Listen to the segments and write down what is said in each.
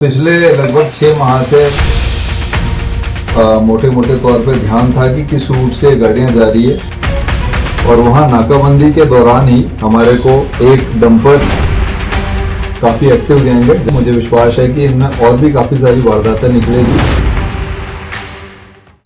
पिछले लगभग 6 माह से मोटे मोटे तौर पे ध्यान था कि किस रूट से गाड़ियां जा रही है और वहां नाकाबंदी के दौरान ही हमारे को एक डंपर काफ़ी एक्टिव गैंग है। मुझे विश्वास है कि इनमें और भी काफ़ी सारी वारदातें निकलेगी।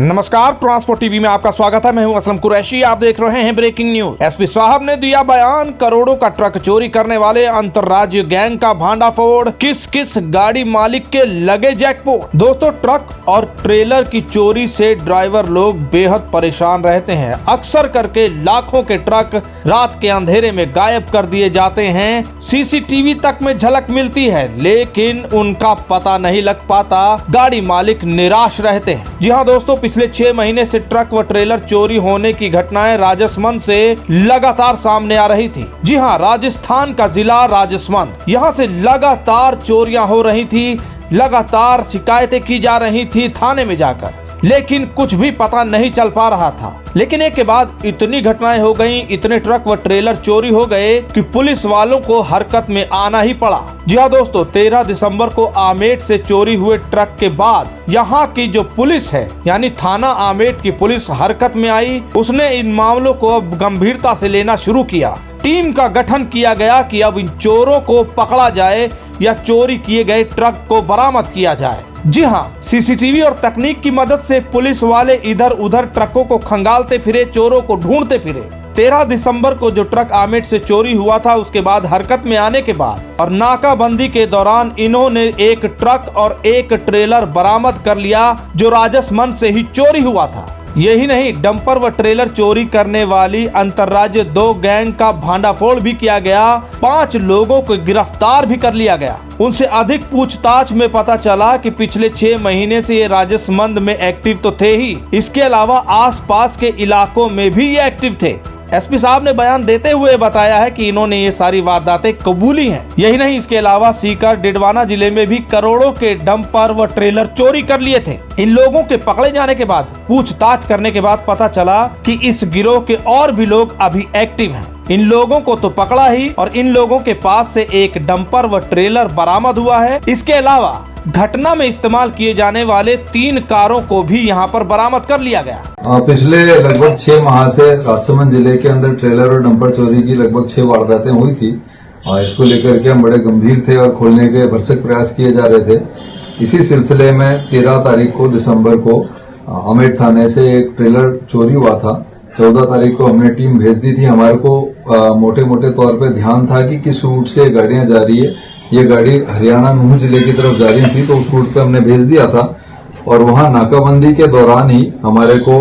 नमस्कार, ट्रांसपोर्ट टीवी में आपका स्वागत है। मैं हूं असलम कुरैशी। आप देख रहे हैं ब्रेकिंग न्यूज। एसपी साहब ने दिया बयान, करोड़ों का ट्रक चोरी करने वाले अंतर्राज्य गैंग का भांडाफोड़, किस किस गाड़ी मालिक के लगे जैकपॉट। दोस्तों, ट्रक और ट्रेलर की चोरी से ड्राइवर लोग बेहद परेशान रहते हैं। अक्सर करके लाखों के ट्रक रात के अंधेरे में गायब कर दिए जाते हैं। सीसीटीवी तक में झलक मिलती है, लेकिन उनका पता नहीं लग पाता। गाड़ी मालिक निराश रहते हैं। जी हाँ दोस्तों, पिछले 6 महीने से ट्रक व ट्रेलर चोरी होने की घटनाएं राजसमंद से लगातार सामने आ रही थी। जी हां, राजस्थान का जिला राजसमंद, यहां से लगातार चोरियां हो रही थी, लगातार शिकायतें की जा रही थी थाने में जाकर, लेकिन कुछ भी पता नहीं चल पा रहा था। लेकिन एक के बाद इतनी घटनाएं हो गईं, इतने ट्रक व ट्रेलर चोरी हो गए कि पुलिस वालों को हरकत में आना ही पड़ा। जी हाँ दोस्तों, 13 दिसंबर को आमेठ से चोरी हुए ट्रक के बाद यहाँ की जो पुलिस है, यानी थाना आमेठ की पुलिस हरकत में आई। उसने इन मामलों को अब गंभीरता से लेना शुरू किया। टीम का गठन किया गया कि अब इन चोरों को पकड़ा जाए या चोरी किए गए ट्रक को बरामद किया जाए। जी हाँ, सीसीटीवी और तकनीक की मदद से पुलिस वाले इधर उधर ट्रकों को खंगालते फिरे, चोरों को ढूंढते फिरे। 13 दिसंबर को जो ट्रक आमेठ से चोरी हुआ था, उसके बाद हरकत में आने के बाद और नाकाबंदी के दौरान इन्होंने एक ट्रक और एक ट्रेलर बरामद कर लिया, जो राजसमंद से ही चोरी हुआ था। यही नहीं, डंपर व ट्रेलर चोरी करने वाली अंतर्राज्य 2 गैंग का भांडाफोड़ भी किया गया। 5 लोगों को गिरफ्तार भी कर लिया गया। उनसे अधिक पूछताछ में पता चला कि पिछले 6 महीने से ये राजसमंद में एक्टिव तो थे ही, इसके अलावा आसपास के इलाकों में भी ये एक्टिव थे। एसपी साहब ने बयान देते हुए बताया है कि इन्होंने ये सारी वारदातें कबूली हैं। यही नहीं, इसके अलावा सीकर, डिडवाना जिले में भी करोड़ों के डंपर व ट्रेलर चोरी कर लिए थे। इन लोगों के पकड़े जाने के बाद, पूछताछ करने के बाद पता चला कि इस गिरोह के और भी लोग अभी एक्टिव हैं। इन लोगों को तो पकड़ा ही, और इन लोगों के पास से एक डंपर व ट्रेलर बरामद हुआ है। इसके अलावा घटना में इस्तेमाल किए जाने वाले 3 कारों को भी यहाँ पर बरामद कर लिया गया। पिछले लगभग 6 माह से राजसमंद जिले के अंदर ट्रेलर और डंपर चोरी की लगभग 6 वारदातें हुई थी। इसको लेकर के हम बड़े गंभीर थे और खोलने के भरसक प्रयास किए जा रहे थे। इसी सिलसिले में 13 तारीख को दिसंबर को आमेठ थाने से एक ट्रेलर चोरी हुआ था। 14 तारीख को हमने टीम भेज दी थी। हमारे को मोटे मोटे तौर पर ध्यान था कि किस रूट से गाड़ियां जा रही है। ये गाड़ी हरियाणा नूह जिले की तरफ जा रही थी, तो उस रूट पे हमने भेज दिया था। और वहां नाकाबंदी के दौरान ही हमारे को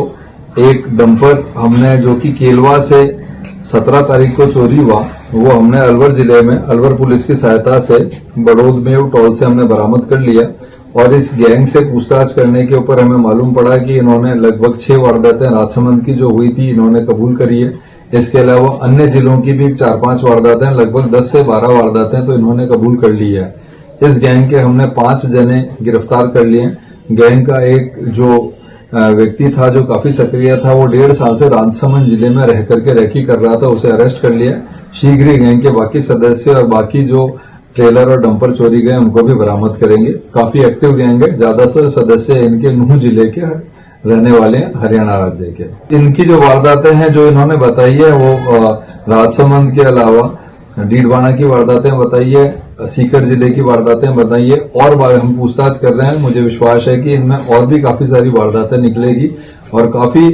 एक डंपर हमने, जो कि केलवा से 17 तारीख को चोरी हुआ, वो हमने अलवर जिले में अलवर पुलिस की सहायता से बड़ौदमेव टोल से हमने बरामद कर लिया। और इस गैंग से पूछताछ करने के ऊपर हमें मालूम पड़ा कि इन्होंने लगभग 6 वारदातें राजसमंद की जो हुई थी, इन्होंने कबूल करी है। इसके अलावा अन्य जिलों की भी 4-5 वारदातें, लगभग 10 से 12 वारदातें तो इन्होंने कबूल कर ली है। इस गैंग के हमने 5 जने गिरफ्तार कर लिए। गैंग का एक जो व्यक्ति था, जो काफी सक्रिय था, वो 1.5 साल से राजसमंद जिले में रह करके रैकी कर रहा था, उसे अरेस्ट कर लिया। शीघ्र ही गैंग के बाकी सदस्य और बाकी जो ट्रेलर और डंपर चोरी गए, उनको भी बरामद करेंगे। काफी एक्टिव गैंग है। ज्यादातर सदस्य इनके नूह जिले के रहने वाले हैं, हरियाणा राज्य के। इनकी जो वारदातें हैं जो इन्होंने बताई है, वो राजसमंद के अलावा डीडवाना की वारदातें बताई है, सीकर जिले की वारदातें बताई है, और हम पूछताछ कर रहे हैं। मुझे विश्वास है कि इनमें और भी काफी सारी वारदातें निकलेगी और काफी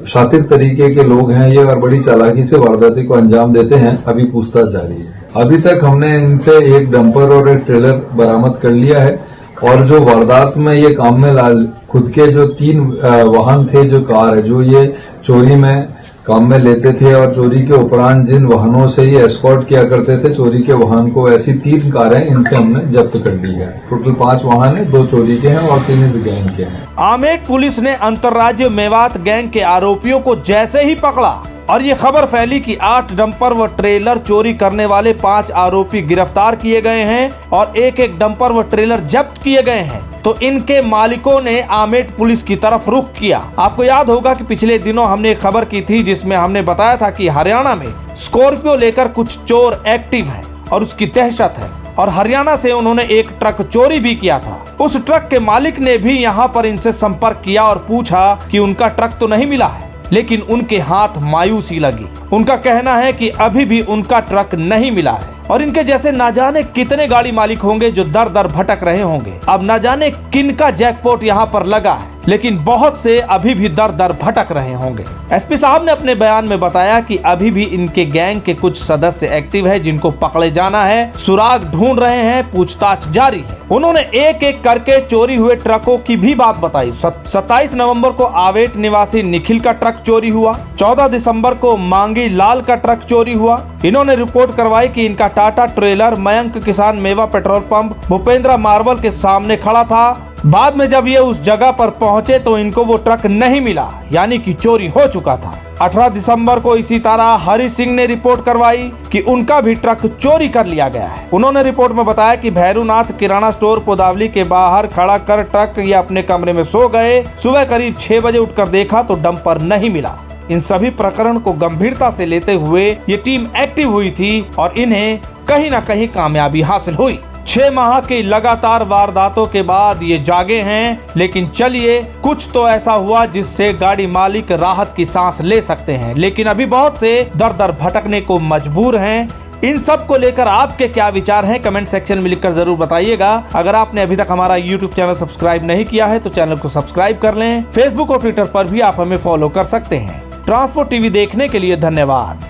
शातिर तरीके के लोग हैं ये, और बड़ी चालाकी से वारदाती को अंजाम देते हैं। अभी पूछताछ जारी है। अभी तक हमने इनसे एक डंपर और एक ट्रेलर बरामद कर लिया है। और जो वारदात में ये काम में खुद के जो 3 वाहन थे, जो कार है, जो ये चोरी में काम में लेते थे, और चोरी के उपरांत जिन वाहनों से ये एस्कॉर्ट किया करते थे चोरी के वाहन को, ऐसी 3 कारें इनसे हमने जब्त कर ली है। टोटल 5 वाहन है, 2 चोरी के हैं और 3 इस गैंग के हैं। आमेठ पुलिस ने अंतर्राज्य मेवात गैंग के आरोपियों को जैसे ही पकड़ा और ये खबर फैली कि 8 डंपर व ट्रेलर चोरी करने वाले 5 आरोपी गिरफ्तार किए गए हैं और एक डंपर व ट्रेलर जब्त किए गए हैं, तो इनके मालिकों ने आमेठ पुलिस की तरफ रुख किया। आपको याद होगा कि पिछले दिनों हमने एक खबर की थी जिसमें हमने बताया था कि हरियाणा में स्कॉर्पियो लेकर कुछ चोर एक्टिव हैं और उसकी दहशत है। और हरियाणा से उन्होंने एक ट्रक चोरी भी किया था। उस ट्रक के मालिक ने भी यहाँ पर इनसे संपर्क किया और पूछा कि उनका ट्रक तो नहीं मिला है, लेकिन उनके हाथ मायूसी लगी। उनका कहना है कि अभी भी उनका ट्रक नहीं मिला है और इनके जैसे ना जाने कितने गाड़ी मालिक होंगे जो दर दर भटक रहे होंगे। अब ना जाने किनका जैकपॉट यहाँ पर लगा है, लेकिन बहुत से अभी भी दर दर भटक रहे होंगे। एसपी साहब ने अपने बयान में बताया कि अभी भी इनके गैंग के कुछ सदस्य एक्टिव है, जिनको पकड़े जाना है, सुराग ढूंढ रहे हैं, पूछताछ जारी है। उन्होंने एक एक करके चोरी हुए ट्रकों की भी बात बताई। 27 नवंबर को आवेट निवासी निखिल का ट्रक चोरी हुआ। 14 दिसंबर को मांगी लाल का ट्रक चोरी हुआ। इन्होंने रिपोर्ट करवाई कि इनका टाटा ट्रेलर मयंक किसान मेवा पेट्रोल पंप भूपेंद्र मार्बल के सामने खड़ा था। बाद में जब ये उस जगह पर पहुंचे तो इनको वो ट्रक नहीं मिला, यानी कि चोरी हो चुका था। 18 दिसंबर को इसी तरह हरि सिंह ने रिपोर्ट करवाई कि उनका भी ट्रक चोरी कर लिया गया है। उन्होंने रिपोर्ट में बताया कि भैरूनाथ किराना स्टोर पोदावली के बाहर खड़ा कर ट्रक ये अपने कमरे में सो गए। सुबह करीब 6 बजे उठकर देखा तो डंपर नहीं मिला। इन सभी प्रकरण को गंभीरता से लेते हुए ये टीम एक्टिव हुई थी और इन्हें कहीं न कहीं कामयाबी हासिल हुई। 6 माह की लगातार वारदातों के बाद ये जागे हैं, लेकिन चलिए कुछ तो ऐसा हुआ जिससे गाड़ी मालिक राहत की सांस ले सकते हैं, लेकिन अभी बहुत से दर दर भटकने को मजबूर हैं। इन सब को लेकर आपके क्या विचार हैं, कमेंट सेक्शन में लिखकर जरूर बताइएगा। अगर आपने अभी तक हमारा YouTube चैनल सब्सक्राइब नहीं किया है तो चैनल को सब्सक्राइब कर लें। फेसबुक और ट्विटर पर भी आप हमें फॉलो कर सकते हैं। ट्रांसपोर्ट टीवी देखने के लिए धन्यवाद।